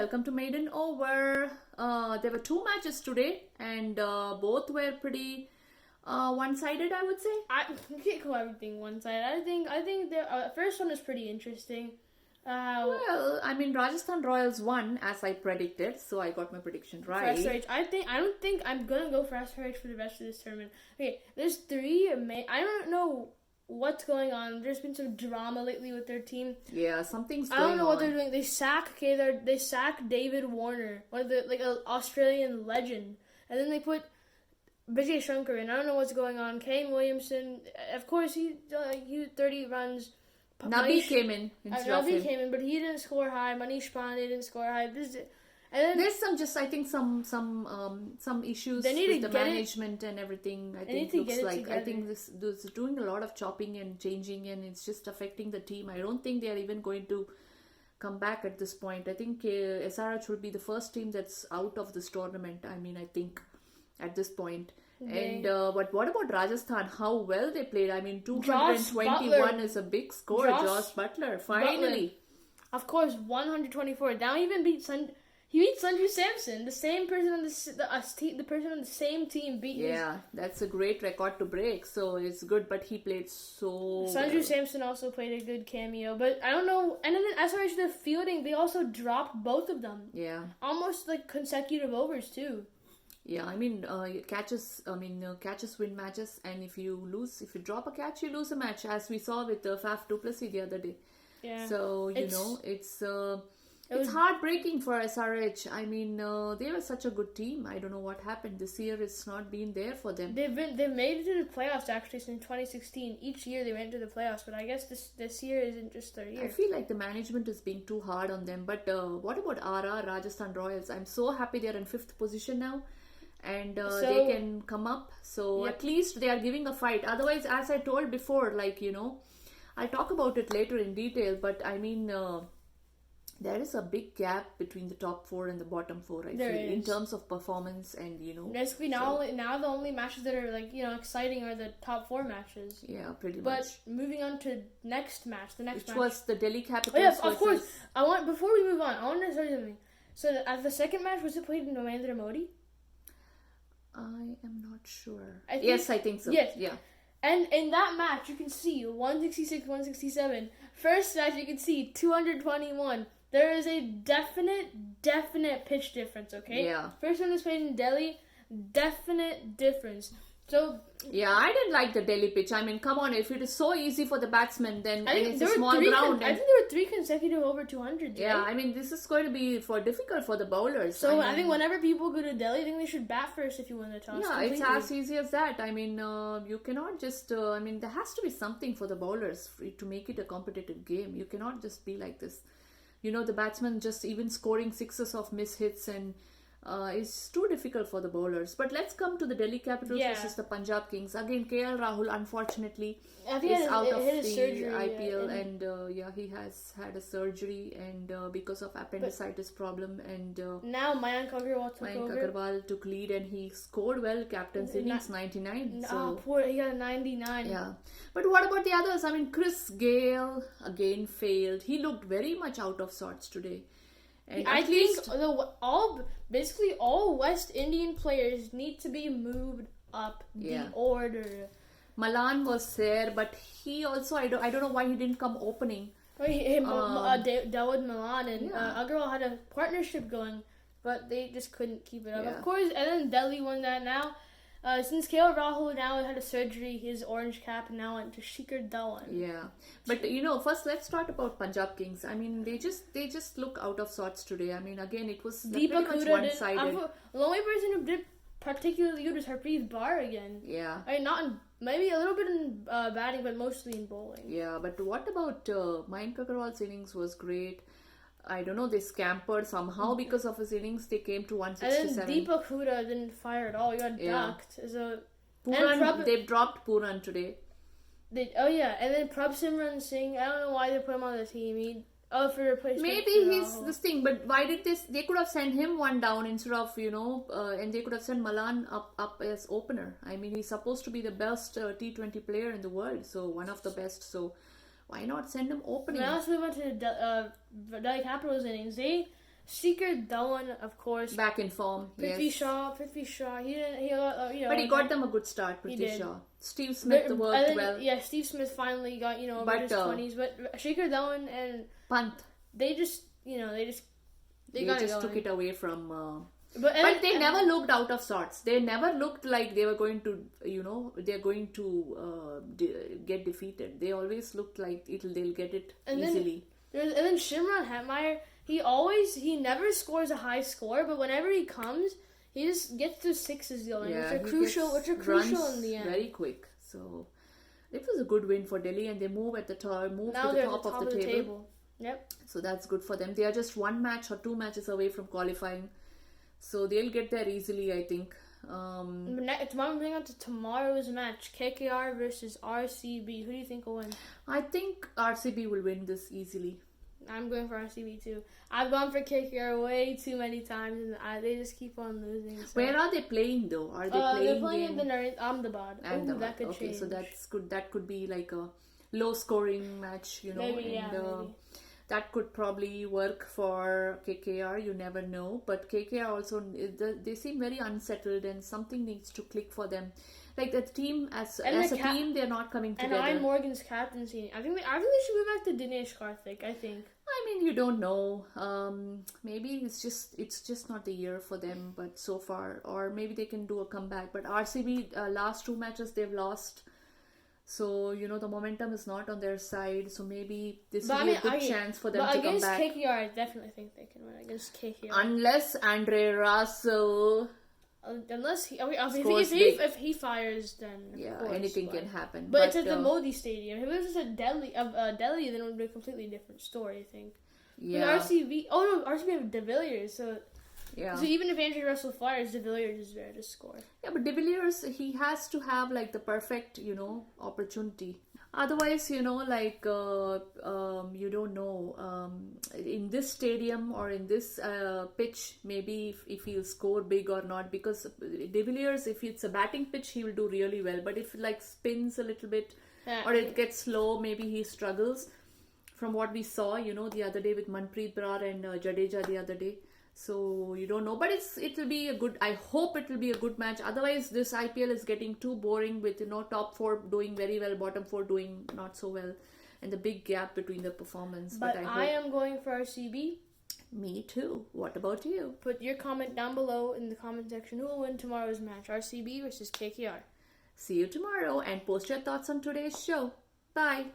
welcome to Maiden Over. There were two matches today, and both were pretty one-sided, I would say. You can't call everything one-sided. I think the first one is pretty interesting. Well, I mean, Rajasthan Royals won as I predicted, so I got my prediction right. For SRH, I don't think I'm gonna go for SRH for the rest of this tournament. Okay, there's three. I don't know what's going on. There's been some drama lately with their team. Yeah, something's going on. I don't know what they're doing. They sack David Warner, one of the an Australian legend, and then they put Vijay Shankar in. I don't know what's going on. Kane Williamson, of course, he 30 runs. Nabi came in. Nabi came in, but he didn't score high. Manish Pandey didn't score high. There's some issues with the management and everything. I think this is doing a lot of chopping and changing, and it's just affecting the team. I don't think they are even going to come back at this point. I think SRH will be the first team that's out of this tournament. I mean, I think at this point. But what about Rajasthan? How well they played. I mean, 221 is a big score. Josh Butler, finally. Of course, 124. Now he even beat Sanju Samson. The same person on the person on the same team beat him. Yeah, that's a great record to break. So it's good, but he played so Sanju Samson also played a good cameo. But I don't know. And then SRH, their fielding, they also dropped both of them. Yeah. Almost like consecutive overs, too. Yeah, I mean, catches win matches, and if you drop a catch, you lose a match, as we saw with Faf du Plessis the other day. Yeah. So, it's heartbreaking for SRH. I mean, they were such a good team. I don't know what happened. This year it's not been there for them. They've made it to the playoffs actually since 2016. Each year they went to the playoffs, but I guess this year isn't just their year. I feel like the management is being too hard on them. But what about RR, Rajasthan Royals? I'm so happy they're in 5th position now. And they can come up. So at least they are giving a fight. Otherwise, as I told before, I'll talk about it later in detail. But I mean, there is a big gap between the top 4 and the bottom 4. I feel in terms of performance and Basically, now the only matches that are exciting are the top 4 matches. Yeah, pretty much. But moving on to the next match, which was the Delhi Capitals. Oh, yes, of course. Before we move on, I want to say something. So at the second match, was it played in Narendra Modi? I am not sure. Yes, I think so. Yes. Yeah. And in that match, you can see 166, 167. First match, you can see 221. There is a definite pitch difference, okay? Yeah. First one is played in Delhi. Definite difference. So yeah, I didn't like the Delhi pitch. I mean, come on, if it is so easy for the batsmen, then it's a small ground. I think there were 3 consecutive over 200s. Yeah, right? I mean, this is going to be difficult for the bowlers. So I think whenever people go to Delhi, I think they should bat first if you win the toss. Yeah, completely. It's as easy as that. I mean, you cannot just. I mean, there has to be something for the bowlers to make it a competitive game. You cannot just be like this. The batsmen just even scoring 6s of miss hits and. It's too difficult for the bowlers. But let's come to the Delhi Capitals versus the Punjab Kings. Again, KL Rahul, unfortunately, is out of the surgery, IPL. And he has had a surgery and because of appendicitis problem. And now Mayank Agarwal took lead and he scored well. Captain's innings, 99. He got a 99. Yeah. But what about the others? I mean, Chris Gayle, again, failed. He looked very much out of sorts today. And I think all West Indian players need to be moved up the order. Malan was there, but he also I don't know why he didn't come opening. Dawood Malan and Agarwal had a partnership going, but they just couldn't keep it up. Yeah. Of course, and then Delhi won that now. Since KL Rahul now had a surgery, his orange cap now went to Shikhar Dhawan. Yeah, but first let's talk about Punjab Kings. I mean, they just look out of sorts today. I mean, again, it was pretty much one-sided. The only person who did particularly good was Harpreet Bar again. Yeah, I mean, maybe a little bit in batting, but mostly in bowling. Yeah, but what about Mayank Agarwal's innings was great. I don't know, they scampered somehow because of his innings. They came to 167. And then Deepak Huda didn't fire at all. He got ducked. They've dropped Puran today. And then Prabsimran Singh, I don't know why they put him on the team. For replacement. Maybe he's this thing, but why did this? They could have sent him one down instead of, and they could have sent Malan up as opener. I mean, he's supposed to be the best T20 player in the world, so one of the best, so... Why not send him opening? When else we went to Delhi Capitals innings, they Seeker Dhawan, of course. Back in form. Prithvi Yes. Shaw. He didn't. But he got them a good start, He Prithvi did. Shaw. Steve Smith worked well. Yeah, Steve Smith finally got over his 20s. But Seeker Dhawan and Pant. they just got just it took going. it away from. But They never looked out of sorts. They never looked like they were going to, they're going to get defeated. They always looked like they'll get it easily. And then Shimron Hetmeyer, he never scores a high score, but whenever he comes, he just gets to sixes going, which are crucial in the end. Very quick. So it was a good win for Delhi, and they move at the top, Now to the they're top, at the of the table. Yep. So that's good for them. They are just 1 match or 2 matches away from qualifying. So they'll get there easily, I think. Moving on to tomorrow's match, KKR versus RCB. Who do you think will win? I think RCB will win this easily. I'm going for RCB too. I've gone for KKR way too many times, and they just keep on losing. So. Where are they playing though? Are they playing? They're playing in Ahmedabad. That could okay, change. so that could be like a low scoring match, Maybe. That could probably work for KKR. You never know, but KKR also they seem very unsettled, and something needs to click for them. Like the team as a team, they're not coming together. And Morgan's captaincy. I think they should go back to Dinesh Karthik. I think. I mean, you don't know. Maybe it's just not the year for them. But so far, or maybe they can do a comeback. But RCB last 2 matches they've lost. So, the momentum is not on their side. So maybe this will be a good chance for them to come back. Against KKR, I definitely think they can win against KKR. Unless Andre Russell... Unless if he fires, then of course, anything can happen. But it's at the Modi Stadium. If it was just at Delhi, then it would be a completely different story, I think. Yeah. RCB have De Villiers, so even if Andre Russell fires, De Villiers is there to score. Yeah, but De Villiers, he has to have like the perfect, opportunity. Otherwise, you don't know. In this stadium or in this pitch, maybe if he'll score big or not. Because De Villiers, if it's a batting pitch, he will do really well. But if it like spins a little bit or it gets slow, maybe he struggles. From what we saw, the other day with Manpreet Brar and Jadeja the other day. So you don't know, but it'll be a good. I hope it will be a good match. Otherwise, this IPL is getting too boring with top 4 doing very well, bottom 4 doing not so well, and the big gap between the performance. But I am going for RCB. Me too. What about you? Put your comment down below in the comment section. Who will win tomorrow's match? RCB versus KKR. See you tomorrow, and post your thoughts on today's show. Bye.